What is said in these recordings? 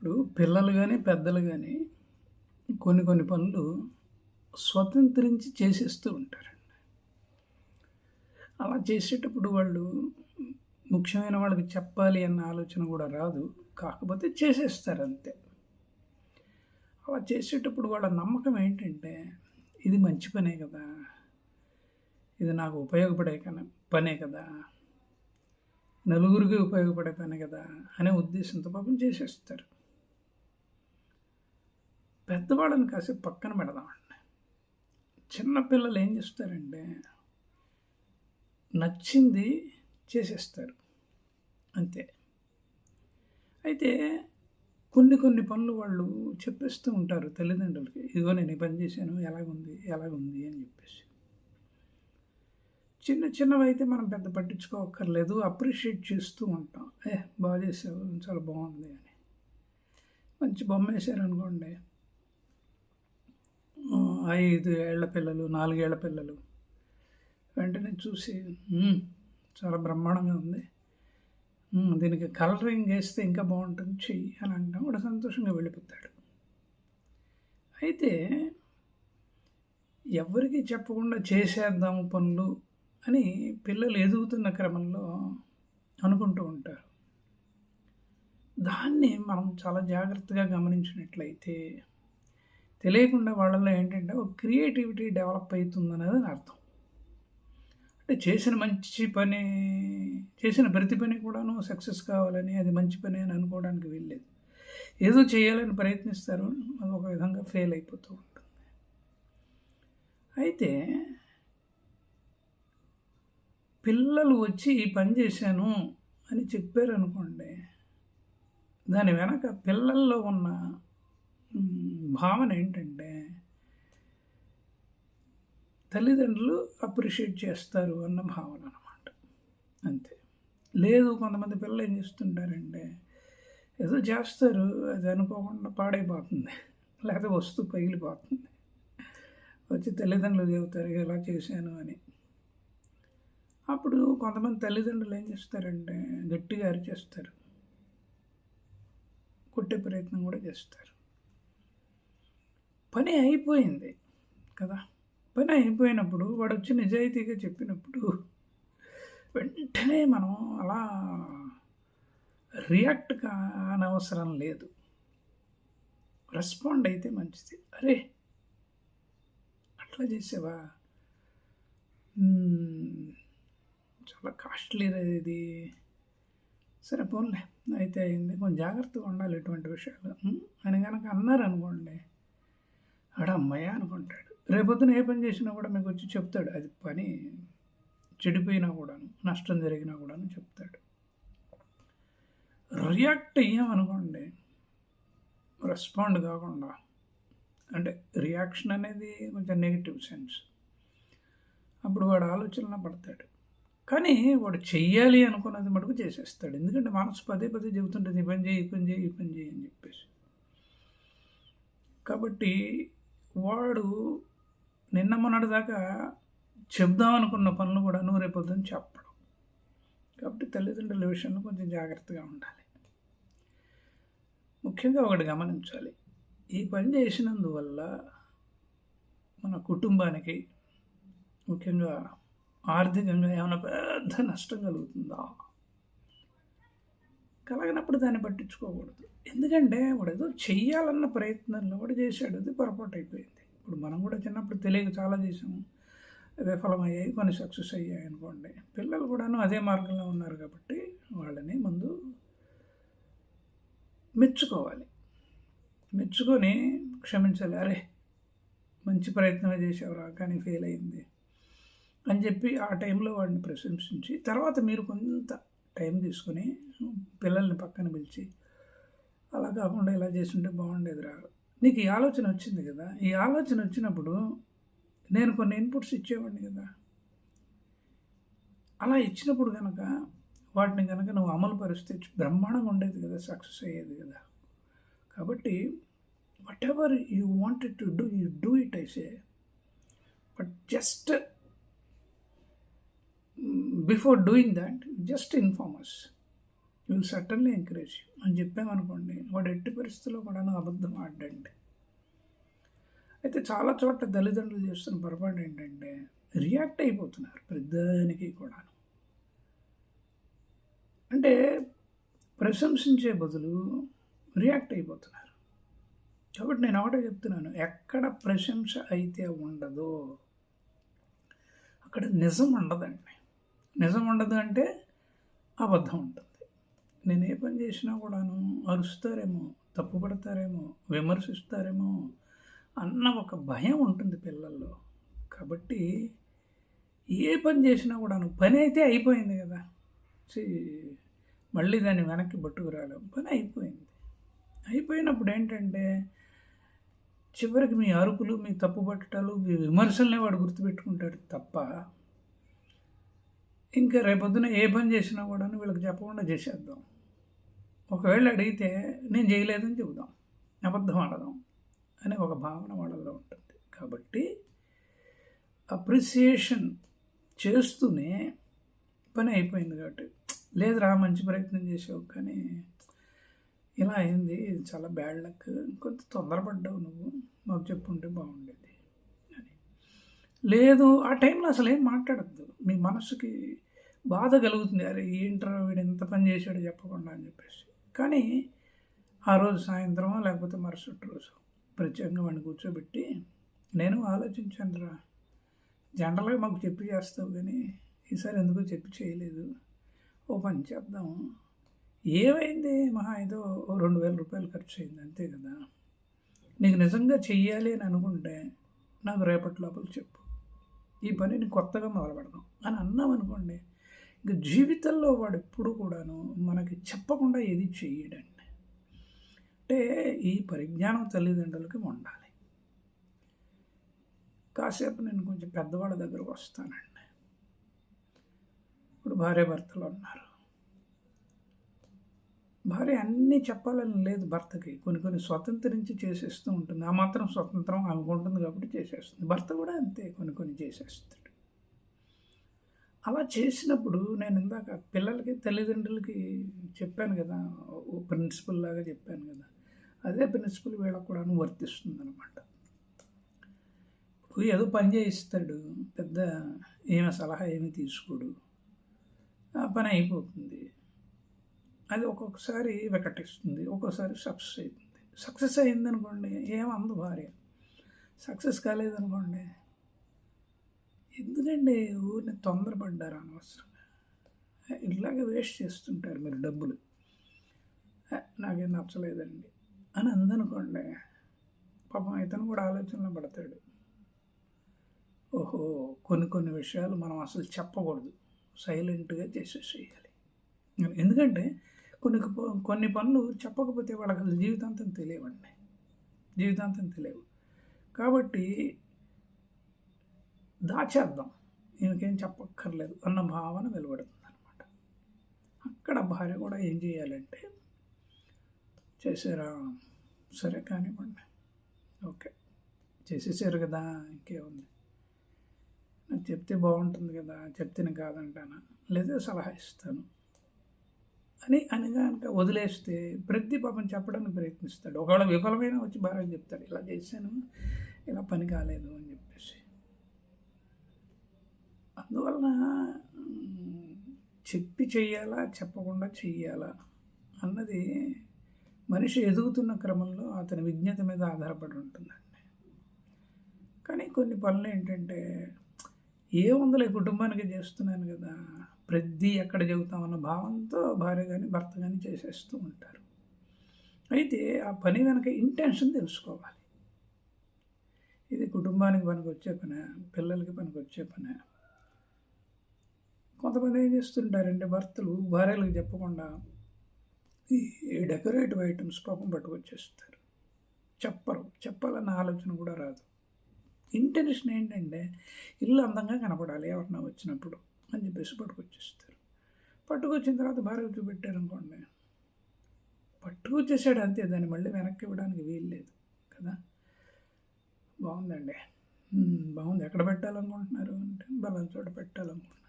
ఇప్పుడు పిల్లలు గానీ, పెద్దలు గానీ కొన్ని కొన్ని పనులు స్వతంత్రించి చేసేస్తూ ఉంటారండి. అలా చేసేటప్పుడు వాళ్ళు ముఖ్యమైన వాళ్ళకి చెప్పాలి అన్న ఆలోచన గూడా రాదు. కాకపోతే చేసేస్తారంతే. అలా చేసేటప్పుడు వాళ్ళ నమ్మకం ఏంటంటే, ఇది మంచి పనే కదా! ఇది నాకు ఉపయోగపడే పనే కదా! నలుగురికి ఉపయోగపడే పనే కదా! అనే ఉద్దేశంతో పాపం చేసేస్తారు. పెద్దవాళ్ళని కాసేపు పక్కన పెడదామండి. చిన్న పిల్లలు ఏం చేస్తారంటే, నచ్చింది చేసేస్తారు. అంతే. అయితే కొన్ని కొన్ని పనులు వాళ్ళు చెప్పేస్తూ ఉంటారు తల్లిదండ్రులకి. ఇదిగో నేను ఈ పని చేశాను ఎలాగుంది, ఎలాగుంది అని చెప్పేసి. చిన్న చిన్నవైతే మనం పెద్ద పట్టించుకోక్కర్లేదు. అప్రిషియేట్ చేస్తూ ఉంటాం. బాగా చేసావు, చాలా బాగుంది అని. మంచి బొమ్మేశారనుకోండి, 5 ఏళ్ల పిల్లలు, 4 ఏళ్ల పిల్లలు వెంటనే చూసి చాలా బ్రహ్మాండంగా ఉంది, దీనికి కలరింగ్ వేస్తే ఇంకా బాగుంటుంది, చెయ్యి అని అంటాం. వాడు సంతోషంగా వెళ్ళిపోతాడు. అయితే ఎవరికి చెప్పకుండా చేసేద్దాము పనులు అని పిల్లలు ఎదుగుతున్న క్రమంలో అనుకుంటూ ఉంటారు. దాన్ని మనం చాలా జాగ్రత్తగా గమనించినట్లయితే తెలియకుండా వాళ్ళలో ఏంటంటే ఒక క్రియేటివిటీ డెవలప్ అవుతుందనేది అర్థం. అంటే చేసిన ప్రతి పని కూడాను సక్సెస్ కావాలని, అది మంచి పని అని అనుకోవడానికి వీల్లేదు. ఏదో చేయాలని ప్రయత్నిస్తారు, అది ఒక విధంగా ఫెయిల్ అయిపోతూ ఉంటుంది. అయితే పిల్లలు వచ్చి ఈ పని చేశాను అని చెప్పారనుకోండి, దాని వెనక పిల్లల్లో ఉన్న భావన ఏంటంటే, తల్లిదండ్రులు అప్రిషియేట్ చేస్తారు అన్న భావన అన్నమాట. అంతే. లేదు, కొంతమంది పిల్లలు ఏం చేస్తుంటారంటే, ఏదో చేస్తారు, అది అనుకోకుండా పాడైపోతుంది, లేకపోతే వస్తువు పగిలిపోతుంది. వచ్చి తల్లిదండ్రులు చెబుతారు ఇలా చేశాను అని. అప్పుడు కొంతమంది తల్లిదండ్రులు ఏం చేస్తారంటే గట్టిగా అరిచేస్తారు, కొట్టే ప్రయత్నం కూడా చేస్తారు. పని అయిపోయింది కదా! పని అయిపోయినప్పుడు వాడు వచ్చి నిజాయితీగా చెప్పినప్పుడు వెంటనే మనం అలా రియాక్ట్ కానవసరం లేదు. రెస్పాండ్ అయితే మంచిది. అరే అట్లా చేసావా, చాలా కాస్ట్లీ ఇది, సరే పోన్లే అయితే అయింది, కొంచెం జాగ్రత్తగా ఉండాలి ఇటువంటి విషయాలు అని కనుక అన్నారనుకోండి, అమ్మయ్య అనుకుంటాడు. రేపొద్దున ఏ పని చేసినా కూడా మీకు వచ్చి చెప్తాడు. అది పని చెడిపోయినా కూడాను, నష్టం జరిగినా కూడాను చెప్తాడు. రియాక్ట్ అయ్యామనుకోండి, రెస్పాండ్ కాకుండా, అంటే రియాక్షన్ అనేది కొంచెం నెగిటివ్ సెన్స్, అప్పుడు వాడు ఆలోచనలో పడతాడు. కానీ వాడు చెయ్యాలి అనుకున్నది మటుకు చేసేస్తాడు. ఎందుకంటే మనసు పదే పదే చెబుతుంటుంది, ఈ పని చేయి, ఈ పని చేయి, ఈ పని చేయి అని చెప్పేసి. కాబట్టి వాడు నిన్న మొన్నటి దాకా చెప్దాం అనుకున్న పనులు కూడా రేపొద్దున చెప్పడం. కాబట్టి తల్లిదండ్రుల విషయంలో కొంచెం జాగ్రత్తగా ఉండాలి. ముఖ్యంగా ఒకటి గమనించాలి, ఈ పని చేసినందువల్ల మన కుటుంబానికి ముఖ్యంగా ఆర్థికంగా ఏమైనా పెద్ద నష్టం కలుగుతుందా? కలగనప్పుడు దాన్ని పట్టించుకోకూడదు. ఎందుకంటే వాడు ఏదో చెయ్యాలన్న ప్రయత్నంలో వాడు చేశాడు, అది పొరపాటు అయిపోయింది. ఇప్పుడు మనం కూడా చిన్నప్పుడు తెలియక చాలా చేసాము, విఫలమయ్యాయి, కొన్ని సక్సెస్ అయ్యాయి అనుకోండి. పిల్లలు కూడాను అదే మార్గంలో ఉన్నారు కాబట్టి వాళ్ళని ముందు మెచ్చుకొని క్షమించాలి. అరే మంచి ప్రయత్నమే చేసావురా, కానీ ఫెయిల్ అయింది అని చెప్పి ఆ టైంలో వాడిని ప్రశంసించి, తర్వాత మీరు కొంత టైం తీసుకొని పిల్లల్ని పక్కన పిలిచి, అలా కాకుండా ఇలా చేస్తుంటే బాగుండేదిరా, నీకు ఈ ఆలోచన వచ్చింది కదా, ఈ ఆలోచన వచ్చినప్పుడు నేను కొన్ని ఇన్పుట్స్ ఇచ్చేవాడిని కదా, అలా ఇచ్చినప్పుడు కనుక వాటిని కనుక నువ్వు అమలు పరిస్తే బ్రహ్మాండంగా ఉండేది కదా, సక్సెస్ అయ్యేది కదా. కాబట్టి what ever you wanted to do, you do it I say, but just before doing that, just inform us. We will certainly encourage you. అని చెప్పామనుకోండి, వాడు ఎట్టి పరిస్థితుల్లో కూడాను అబద్ధం ఆడండి. అయితే చాలా చోట్ల తల్లిదండ్రులు చేస్తున్న పొరపాటు ఏంటంటే రియాక్ట్ అయిపోతున్నారు ప్రతిదానికి కూడాను. అంటే ప్రశంసించే బదులు రియాక్ట్ అయిపోతున్నారు. కాబట్టి నేను ఒకటే చెప్తున్నాను, ఎక్కడ ప్రశంస అయితే ఉండదో అక్కడ నిజం ఉండదండి. నిజం ఉండదు అంటే అబద్ధం ఉంటుంది. నేను ఏ పని చేసినా కూడాను అరుస్తారేమో, తప్పుపడతారేమో, విమర్శిస్తారేమో అన్న ఒక భయం ఉంటుంది పిల్లల్లో. కాబట్టి ఏ పని చేసినా కూడాను పని అయితే అయిపోయింది కదా, మళ్ళీ దాన్ని వెనక్కి పట్టుకురావడం, పని అయిపోయింది. అయిపోయినప్పుడు ఏంటంటే చివరికి మీ అరుపులు, మీ తప్పుపట్టటాలు, మీ విమర్శలనే వాడు గుర్తుపెట్టుకుంటాడు తప్ప ఇంకా రేపొద్దున ఏ పని చేసినా కూడా వీళ్ళకి చెప్పకుండా చేసేద్దాం. ఒకవేళ అడిగితే నేను చేయలేదని చెబుదాం, అబద్ధం ఆడదాం అనే ఒక భావన వాళ్ళలో ఉంటుంది. కాబట్టి అప్రిసియేషన్ చేస్తూనే పని అయిపోయింది కాబట్టి, లేదురా మంచి ప్రయత్నం చేసావు కానీ ఇలా అయింది, చాలా బ్యాడ్ లక్, కొంత తొందరపడ్డావు, నువ్వు మాకు చెప్పుంటే బాగుండేది అని. లేదు, ఆ టైంలో అసలు ఏం మాట్లాడద్దు. మీ మనసుకి బాధ కలుగుతుంది, అరే ఏంట్రా వీడు ఎంత పని చేశాడు చెప్పకుండా అని చెప్పేసి. కానీ ఆ రోజు సాయంత్రం లేకపోతే మరుసటి రోజు ప్రత్యేకంగా వాడిని కూర్చోబెట్టి, నేను ఆలోచించాను రా, జనరల్గా మాకు చెప్పి చేస్తావు కానీ ఈసారి ఎందుకో చెప్పి చేయలేదు, ఓ పని చేద్దాం, ఏమైంది మహా ఏదో 2000 రూపాయలు ఖర్చు అయింది అంతే కదా, నీకు నిజంగా చెయ్యాలి అని అనుకుంటే నాకు రేపటి లోపల చెప్పు, ఈ పనిని కొత్తగా మొదలు పెడదాం అని అన్నామనుకోండి, ఇంకా జీవితంలో వాడు ఎప్పుడు కూడాను మనకి చెప్పకుండా ఏది చెయ్యడండి. అంటే ఈ పరిజ్ఞానం తల్లిదండ్రులకి ఉండాలి. కాసేపు నేను కొంచెం పెద్దవాళ్ళ దగ్గరకు వస్తానండి. ఇప్పుడు భార్యాభర్తలు ఉన్నారు. భార్య అన్నీ చెప్పాలని లేదు భర్తకి, కొన్ని స్వతంత్రించి చేసేస్తూ ఉంటుంది. ఆ మాత్రం స్వతంత్రం ఆమెకు ఉంటుంది కాబట్టి చేసేస్తుంది. భర్త కూడా అంతే, కొన్ని చేసేస్తాడు. అలా చేసినప్పుడు నేను ఇందాక పిల్లలకి తల్లిదండ్రులకి చెప్పాను కదా, ప్రిన్సిపల్ లాగా చెప్పాను కదా, అదే ప్రిన్సిపల్ వీళ్ళకు కూడా వర్తిస్తుంది అనమాట. ఇప్పుడు ఏదో పని చేయిస్తాడు, పెద్ద ఏమి సలహా ఏమి తీసుకోడు, ఆ పని అయిపోతుంది. అది ఒక్కొక్కసారి వికటిస్తుంది, ఒక్కోసారి సక్సెస్ అవుతుంది. సక్సెస్ అయిందనుకోండి ఏమందు భార్య, సక్సెస్ కాలేదనుకోండి ఎందుకండి ఊరిని తొందరపడ్డారు అనవసరంగా, ఇట్లాగే వేస్ట్ చేస్తుంటారు మీరు డబ్బులు, నాకేం నచ్చలేదండి అని అందనుకోండి, పాపం ఇతను కూడా ఆలోచనలో పడతాడు. ఓహో, కొన్ని విషయాలు మనం అసలు చెప్పకూడదు, సైలెంట్గా చేసేసేయాలి. ఎందుకంటే కొన్ని పనులు చెప్పకపోతే వాళ్ళకి అసలు జీవితాంతం తెలియవు. కాబట్టి దాచేద్దాం, ఈయనకేం చెప్పక్కర్లేదు అన్న భావన వెలువడుతుంది అనమాట. అక్కడ భార్య కూడా ఏం చేయాలంటే, చేసారా సరే కానివ్వండి, ఓకే చేసేసారు కదా, ఇంకేముంది, నాకు చెప్తే బాగుంటుంది కదా, చెప్తే కాదంటానా, లేదా సలహా ఇస్తాను అని కనుక వదిలేస్తే ప్రతి పాపం చెప్పడానికి ప్రయత్నిస్తాడు. ఒకవేళ విఫలమైన వచ్చి భార్యకు చెప్తాడు, ఇలా చేశాను, ఇలా పని కాలేదు అని చెప్పేసి. అందువలన చెప్పి చెయ్యాలా, చెప్పకుండా చెయ్యాలా అన్నది మనిషి ఎదుగుతున్న క్రమంలో అతని విజ్ఞత మీద ఆధారపడి ఉంటుందండి. కానీ కొన్ని పనులు ఏంటంటే ఏముందిలే కుటుంబానికి చేస్తున్నాను కదా, ప్రతి ఎక్కడ చెబుతామన్న భావంతో భార్య కానీ భర్త కానీ చేసేస్తూ ఉంటారు. అయితే ఆ పని వెనక ఇంటెన్షన్ తెలుసుకోవాలి. ఇది కుటుంబానికి పనికి వచ్చే పనే, పిల్లలకి పనికి వచ్చే పనే. కొంతమంది ఏం చేస్తుంటారంటే భర్తలు భార్యలకు చెప్పకుండా ఈ డెకరేటివ్ ఐటమ్స్ పాపం పట్టుకొచ్చేస్తారు. చెప్పాలన్న ఆలోచన కూడా రాదు. ఇంటెన్షన్ ఏంటంటే ఇల్లు అందంగా కనపడాలి ఎవరన్నా వచ్చినప్పుడు అని చెప్పేసి పట్టుకొచ్చేస్తారు. పట్టుకొచ్చిన తర్వాత భార్యకు చూపెట్టారు అనుకోండి, పట్టుకొచ్చేసాడు అంతే, దాన్ని మళ్ళీ వెనక్కి ఇవ్వడానికి వీలు లేదు కదా. బాగుందండి, బాగుంది, ఎక్కడ పెట్టాలనుకుంటున్నారు అంటే బలం చోట పెట్టాలనుకుంటున్నారు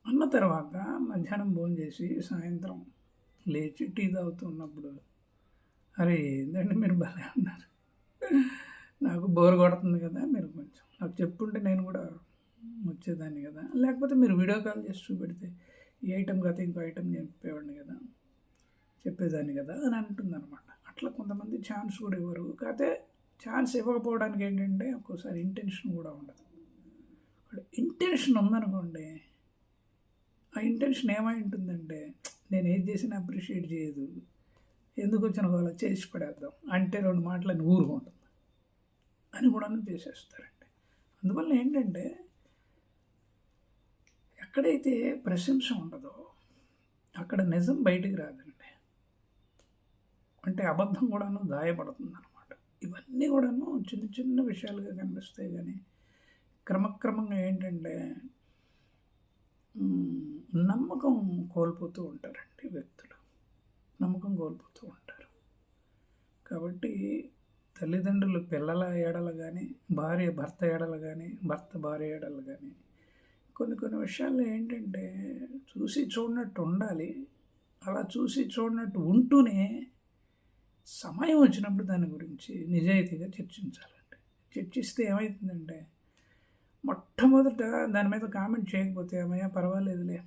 అన్న తర్వాత మధ్యాహ్నం భోజనం చేసి సాయంత్రం లేచి టీ తాగుతున్నప్పుడు అరే ఏంటండి మీరు బాగానే ఉన్నారు, నాకు బోర్ కొడుతుంది కదా, మీరు కొంచెం నాకు చెప్పుంటే నేను కూడా వచ్చేదాన్ని కదా, లేకపోతే మీరు వీడియో కాల్ చేసి చూపెడితే ఈ ఐటెం కదా ఇంకో ఐటెం చెప్పేవాడిని కదా, చెప్పేదాన్ని కదా అని అంటుందన్నమాట. అట్లా కొంతమంది ఛాన్స్ కూడా ఇవ్వరు. కాకపోతే ఛాన్స్ ఇవ్వకపోవడానికి ఏంటంటే ఒక్కోసారి ఇంటెన్షన్ కూడా ఉండదు. ఇంటెన్షన్ ఉందనుకోండి, ఆ ఇంటెన్షన్ ఏమై ఉంటుందంటే నేను ఏది చేసినా అప్రిషియేట్ చేయదు, ఎందుకు వచ్చిన వాళ్ళ చేసి పడేద్దాం అంటే 2 మాటలని ఊరుకుంటుంది అని కూడా చేసేస్తారండి. అందువల్ల ఏంటంటే ఎక్కడైతే ప్రశంస ఉండదో అక్కడ నిజం బయటికి రాదండి, అంటే అబద్ధం కూడాను దాయపడుతుంది అనమాట. ఇవన్నీ కూడాను చిన్న చిన్న విషయాలుగా కనిపిస్తాయి, కానీ క్రమక్రమంగా ఏంటంటే నమ్మకం కోల్పోతూ ఉంటారండి వ్యక్తులు, నమ్మకం కోల్పోతూ ఉంటారు. కాబట్టి తల్లిదండ్రులు పిల్లల ఏడల కానీ, భార్య భర్త ఏడల కానీ, భర్త భార్య ఏడల కానీ కొన్ని విషయాల్లో ఏంటంటే చూసి చూడనట్టు ఉండాలి. అలా చూసి చూడనట్టు ఉంటూనే సమయం వచ్చినప్పుడు దాని గురించి నిజాయితీగా చర్చించాలండి. చర్చిస్తే ఏమవుతుందంటే మొట్టమొదట దాని మీద కామెంట్ చేయకపోతే ఏమయ్యా పర్వాలేదులే,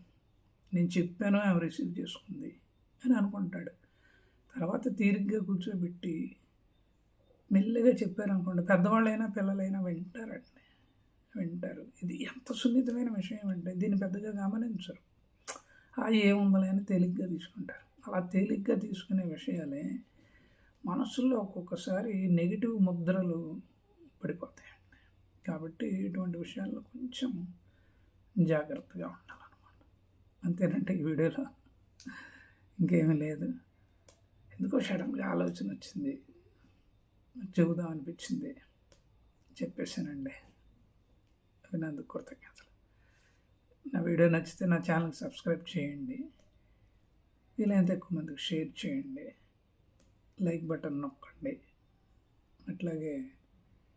నేను చెప్పాను ఆమె రిసీవ్ చేసుకుంది అని అనుకుంటాడు. తర్వాత తీరిగ్గా కూర్చోబెట్టి మెల్లగా చెప్పారనుకోండి, పెద్దవాళ్ళైనా పిల్లలైనా వింటారు. ఇది ఎంత సున్నితమైన విషయం అంటే దీన్ని పెద్దగా గమనించరు, ఏముందలే అని తేలిగ్గా తీసుకుంటారు. అలా తేలిగ్గా తీసుకునే విషయాలే మనసులో ఒక్కొక్కసారి నెగిటివ్ ముద్రలు పడిపోతాయండి. కాబట్టి ఇటువంటి విషయాల్లో కొంచెం జాగ్రత్తగా ఉండాలన్నమాట. అంతేనంటే ఈ వీడియోలో ఇంకేమీ లేదు. ఎందుకో సడన్గా ఆలోచన వచ్చింది, చెబుదాం అనిపించింది, చెప్పేశానండి. విన్నందుకు కృతజ్ఞతలు. నా వీడియో నచ్చితే నా ఛానల్కి సబ్స్క్రైబ్ చేయండి, వీలైనంత ఎక్కువ మందికి షేర్ చేయండి, లైక్ బటన్ నొక్కండి. అట్లాగే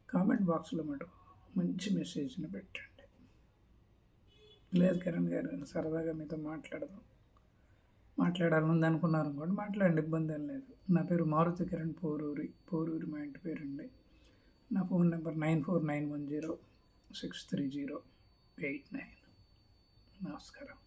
కామెంట్ బాక్స్లో మటుకు మంచి మెసేజ్ని పెట్టండి. లేదు కిరణ్ గారు సరదాగా మీతో మాట్లాడాలని అనుకున్నారు కూడా మాట్లాడండి, ఇబ్బంది ఏం లేదు. నా పేరు మారుతి కిరణ్, పోరూరి మా ఇంటి పేరండి. నా ఫోన్ నెంబర్ 9491063089. నమస్కారం.